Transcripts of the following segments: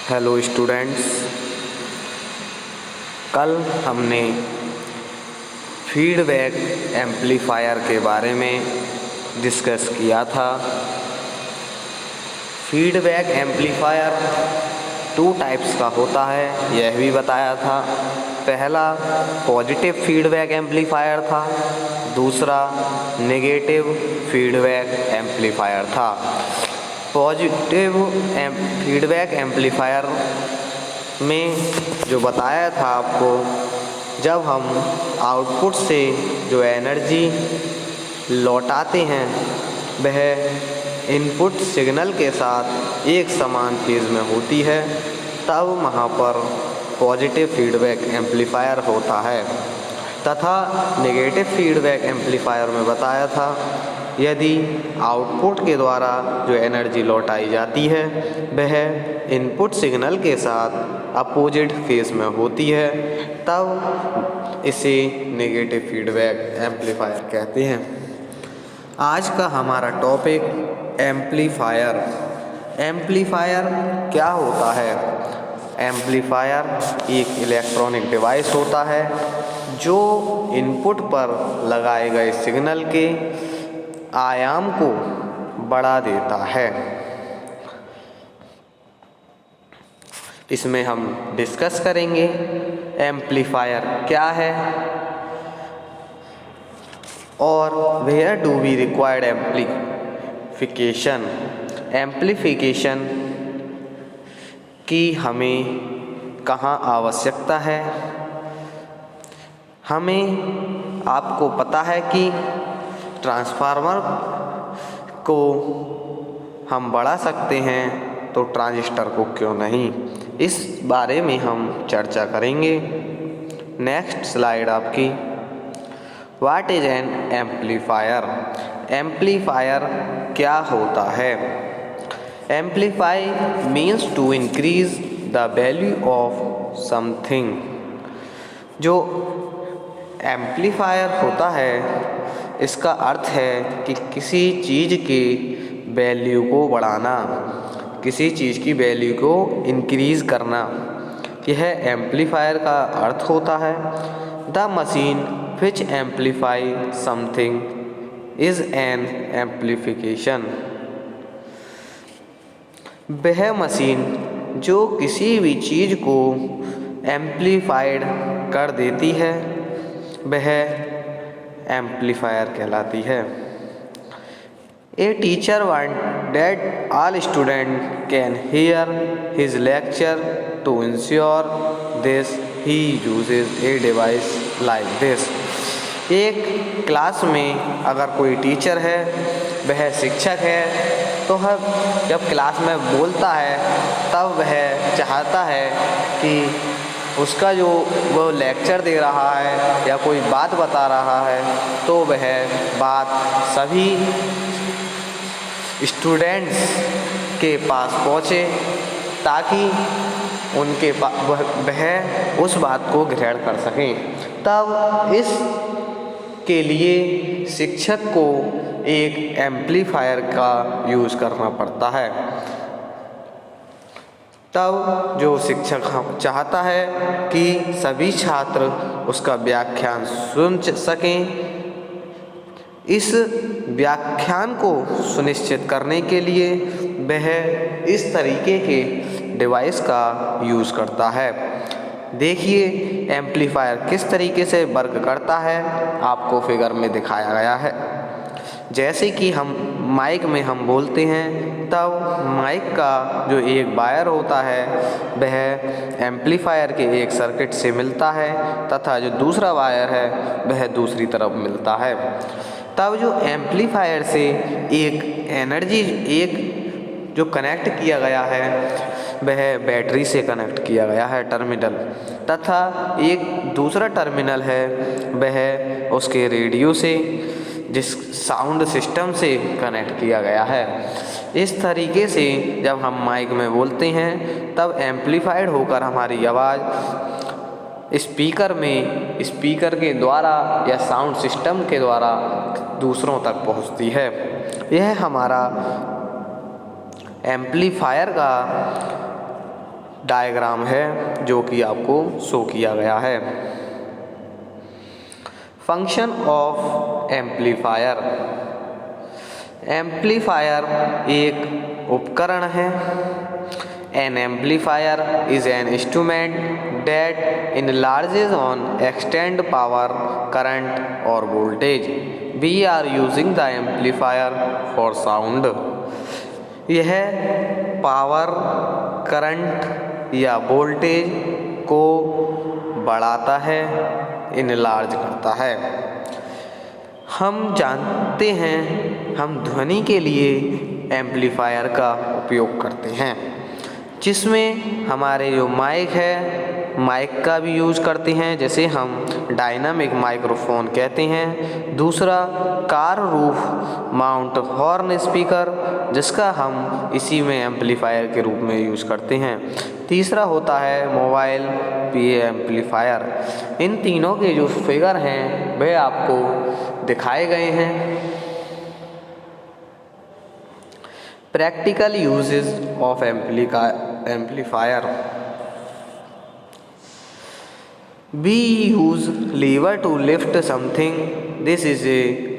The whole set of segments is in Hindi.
हेलो स्टूडेंट्स, कल हमने फीडबैक एम्पलीफायर के बारे में डिस्कस किया था। फीडबैक एम्पलीफायर 2 टाइप्स का होता है, यह भी बताया था। पहला पॉजिटिव फीडबैक एम्पलीफायर था, दूसरा नेगेटिव फीडबैक एम्पलीफायर था। पॉजिटिव फीडबैक एम्पलीफायर में जो बताया था आपको, जब हम आउटपुट से जो एनर्जी लौटाते हैं वह इनपुट सिग्नल के साथ एक समान फेज में होती है, तब वहाँ पर पॉजिटिव फीडबैक एम्पलीफायर होता है। तथा नेगेटिव फीडबैक एम्पलीफायर में बताया था, यदि आउटपुट के द्वारा जो एनर्जी लौटाई जाती है वह इनपुट सिग्नल के साथ अपोजिट फेज में होती है, तब इसे नेगेटिव फीडबैक एम्पलीफायर कहते हैं। आज का हमारा टॉपिक एम्पलीफायर। एम्पलीफायर क्या होता है? एम्पलीफायर एक इलेक्ट्रॉनिक डिवाइस होता है जो इनपुट पर लगाए गए सिग्नल के आयाम को बढ़ा देता है। इसमें हम डिस्कस करेंगे एम्पलीफायर क्या है और where do we required amplification. Amplification की हमें कहाँ आवश्यकता है? हमें आपको पता है कि ट्रांसफार्मर को हम बढ़ा सकते हैं, तो ट्रांजिस्टर को क्यों नहीं? इस बारे में हम चर्चा करेंगे। नेक्स्ट स्लाइड आपकी। What is an amplifier? Amplifier क्या होता है? Amplify means to increase the value of something. जो एम्पलीफायर होता है इसका अर्थ है कि किसी चीज़ की वैल्यू को बढ़ाना, किसी चीज़ की वैल्यू को इंक्रीज करना, यह एम्पलीफायर का अर्थ होता है। The machine which amplify something is an amplification. वह मशीन जो किसी भी चीज़ को एम्पलीफाइड कर देती है वह एम्पलीफायर कहलाती है। A teacher wants that all students can hear his lecture. To ensure this, he uses a device like this. एक क्लास में अगर कोई टीचर है, वह शिक्षक है, तो वह जब क्लास में बोलता है तब वह चाहता है कि उसका जो वो लेक्चर दे रहा है या कोई बात बता रहा है तो वह बात सभी स्टूडेंट्स के पास पहुँचे, ताकि उनके वह उस बात को ग्रहण कर सकें। तब इस के लिए शिक्षक को एक एम्पलीफायर का यूज़ करना पड़ता है। तब जो शिक्षक चाहता है कि सभी छात्र उसका व्याख्यान सुन सकें, इस व्याख्यान को सुनिश्चित करने के लिए वह इस तरीके के डिवाइस का यूज़ करता है। देखिए एम्पलीफायर किस तरीके से वर्क करता है, आपको फिगर में दिखाया गया है। जैसे कि हम माइक में हम बोलते हैं, तब माइक का जो एक वायर होता है वह एम्पलीफायर के एक सर्किट से मिलता है तथा जो दूसरा वायर है वह दूसरी तरफ मिलता है। तब जो एम्पलीफायर से एक जो कनेक्ट किया गया है वह बैटरी से कनेक्ट किया गया है टर्मिनल, तथा एक दूसरा टर्मिनल है वह उसके रेडियो से जिस साउंड सिस्टम से कनेक्ट किया गया है। इस तरीके से जब हम माइक में बोलते हैं तब एम्पलीफाइड होकर हमारी आवाज़ स्पीकर के द्वारा या साउंड सिस्टम के द्वारा दूसरों तक पहुंचती है। यह हमारा एम्पलीफायर का डायग्राम है जो कि आपको शो किया गया है। Function of amplifier. एम्पलीफायर एक उपकरण है। An amplifier is an instrument that enlarges on extend power, current or voltage. We are using the amplifier for sound. यह पावर, करंट या वोल्टेज को बढ़ाता है, इनलार्ज करता है। हम जानते हैं हम ध्वनि के लिए एम्पलीफायर का उपयोग करते हैं, जिसमें हमारे जो माइक है, माइक का भी यूज करते हैं, जैसे हम डायनामिक माइक्रोफोन कहते हैं। दूसरा car roof mount horn speaker, जिसका हम इसी में एम्पलीफायर के रूप में यूज करते हैं। तीसरा होता है मोबाइल पीए एम्पलीफायर। इन तीनों के जो फिगर हैं वह आपको दिखाए गए हैं। Practical uses of amplifier. We use lever to lift something. This is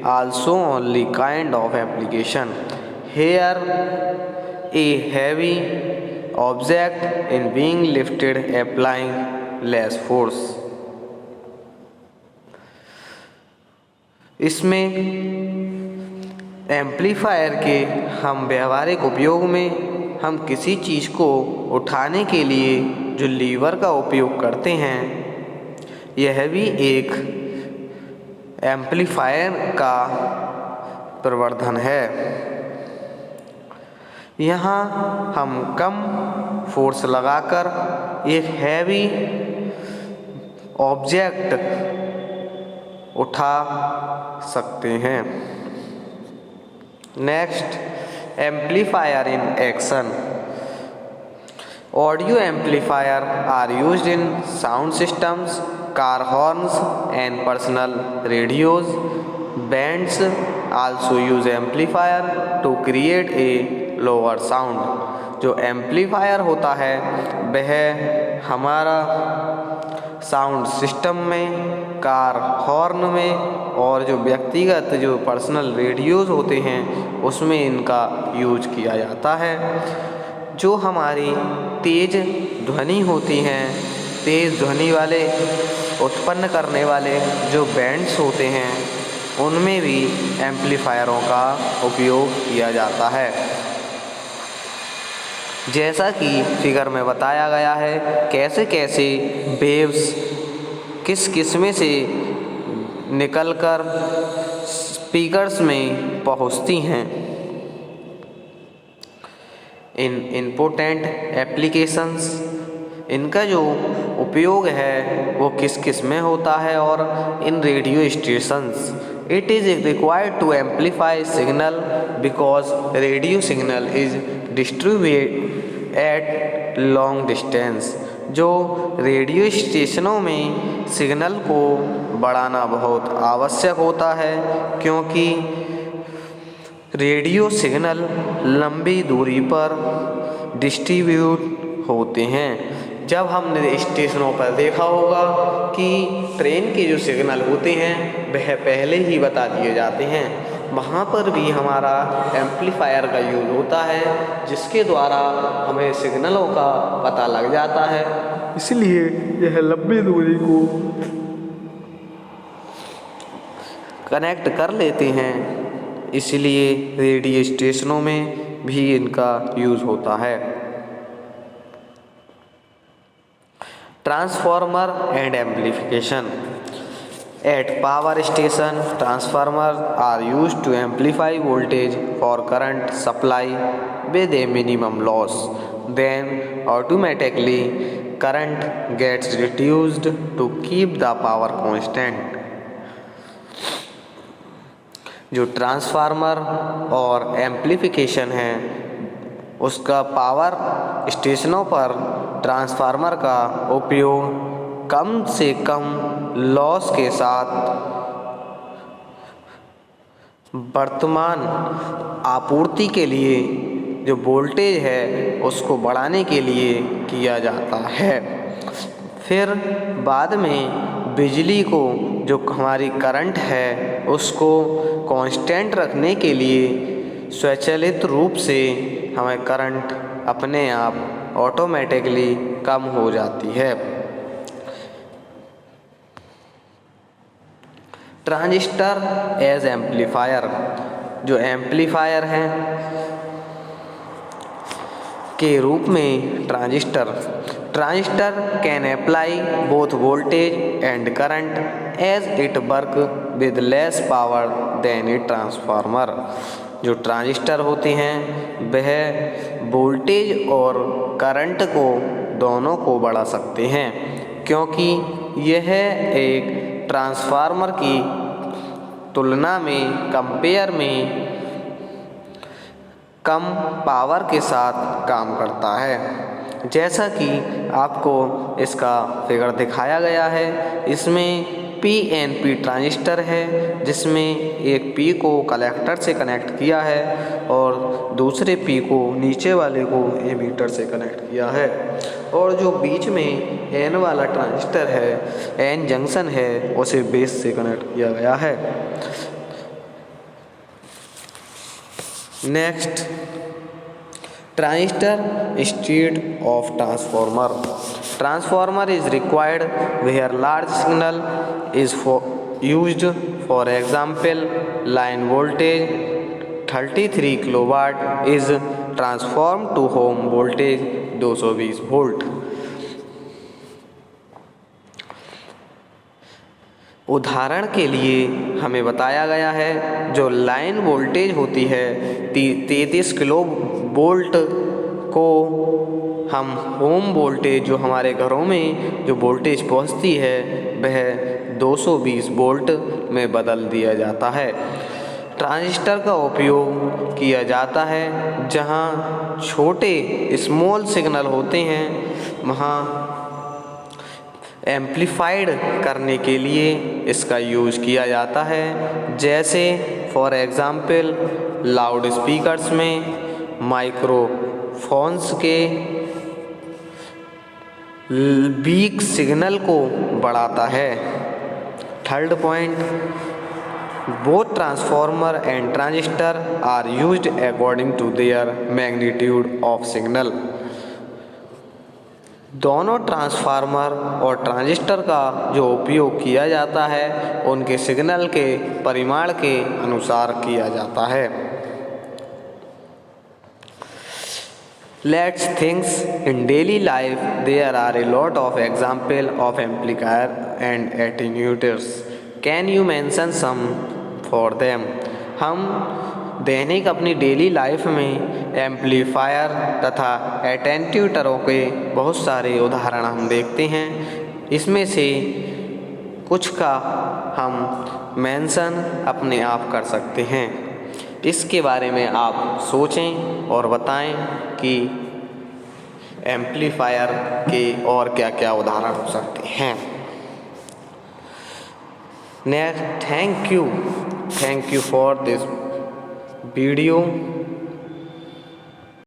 also only kind of application. Here a heavy object in being lifted applying less force. इसमें एम्पलीफायर के हम व्यावहारिक उपयोग में हम किसी चीज़ को उठाने के लिए जो लीवर का उपयोग करते हैं, यह भी एक एम्पलीफायर का प्रवर्धन है। यहाँ हम कम फोर्स लगाकर एक हैवी ऑब्जेक्ट उठा सकते हैं। Next, amplifier in action. Audio amplifier are used in sound systems, car horns and personal radios. Bands also use amplifier to create a lower sound. जो एम्पलीफायर होता है वह हमारा साउंड सिस्टम में, कार हॉर्न में और जो व्यक्तिगत जो पर्सनल रेडियोज़ होते हैं उसमें इनका यूज किया जाता है। जो हमारी तेज ध्वनि होती हैं, तेज ध्वनि वाले उत्पन्न करने वाले जो बैंड्स होते हैं, उनमें भी एम्पलीफायरों का उपयोग किया जाता है। जैसा कि फिगर में बताया गया है कैसे कैसे वेव्स किस किस्में से निकलकर स्पीकर्स में पहुंचती हैं। इन इम्पोर्टेंट एप्लीकेशंस, इनका जो उपयोग है वो किस किस में होता है। और in radio stations it is required to amplify signal because radio signal is distribute at long distance. जो रेडियो स्टेशनों में सिग्नल को बढ़ाना बहुत आवश्यक होता है, क्योंकि रेडियो सिग्नल लंबी दूरी पर डिस्ट्रीब्यूट होते हैं। जब हमने स्टेशनों पर देखा होगा कि ट्रेन के जो सिग्नल होते हैं वह पहले ही बता दिए जाते हैं, वहाँ पर भी हमारा एम्पलीफायर का यूज होता है, जिसके द्वारा हमें सिग्नलों का पता लग जाता है। इसलिए यह लंबी दूरी को कनेक्ट कर लेते हैं, इसलिए रेडियो स्टेशनों में भी इनका यूज होता है। Transformer and amplification. At power station, transformers are used to amplify voltage for current supply with a minimum loss. Then automatically current gets reduced to keep the power constant. जो ट्रांसफार्मर और एम्पलीफिकेशन है उसका पावर स्टेशनों पर ट्रांसफार्मर का उपयोग कम से कम लॉस के साथ वर्तमान आपूर्ति के लिए जो वोल्टेज है उसको बढ़ाने के लिए किया जाता है। फिर बाद में बिजली को, जो हमारी करंट है, उसको कांस्टेंट रखने के लिए स्वचालित रूप से हमें करंट अपने आप ऑटोमेटिकली कम हो जाती है। ट्रांजिस्टर एज एम्पलीफायर, जो एम्पलीफायर हैं के रूप में transistor can apply both voltage and current as it work with less power than a transformer. जो ट्रांजिस्टर होते हैं वह वोल्टेज और करंट को दोनों को बढ़ा सकते हैं, क्योंकि यह एक ट्रांसफार्मर की तुलना में कंपेयर में कम पावर के साथ काम करता है। जैसा कि आपको इसका फिगर दिखाया गया है, इसमें PNP ट्रांजिस्टर है, जिसमें एक P को कलेक्टर से कनेक्ट किया है और दूसरे P को, नीचे वाले को, एमीटर से कनेक्ट किया है। और जो बीच में N वाला ट्रांजिस्टर है, N जंक्शन है, उसे बेस से कनेक्ट किया गया है। Next, transistor instead of transformer. Transformer is required where large signal is used. For example, line voltage 33 kilowatt is transformed to home voltage 220 volt. उदाहरण के लिए हमें बताया गया है, जो लाइन वोल्टेज होती है 33 किलो वोल्ट को हम होम वोल्टेज, जो हमारे घरों में जो वोल्टेज पहुंचती है, वह 220 वोल्ट में बदल दिया जाता है। ट्रांजिस्टर का उपयोग किया जाता है जहां छोटे स्मॉल सिग्नल होते हैं, वहां एम्प्लीफाइड करने के लिए इसका यूज़ किया जाता है। जैसे फॉर एग्ज़ाम्पल लाउड स्पीकर्स में, माइक्रोफोन्स के वीक सिग्नल को बढ़ाता है। Third point, both transformer and transistor are used according to their magnitude of signal. दोनों ट्रांसफार्मर और ट्रांजिस्टर का जो उपयोग किया जाता है, उनके सिग्नल के परिमाण के अनुसार किया जाता है। Let's think in daily life there are a lot of example of amplifier and attenuators. Can you mention some for them? हम दैनिक अपनी डेली लाइफ में एम्पलीफायर तथा एटेन्यूएटरों के बहुत सारे उदाहरण हम देखते हैं। इसमें से कुछ का हम मेंशन अपने आप कर सकते हैं। इसके बारे में आप सोचें और बताएं कि एम्पलीफायर के और क्या क्या उदाहरण हो सकते हैं। Next, thank you for this video.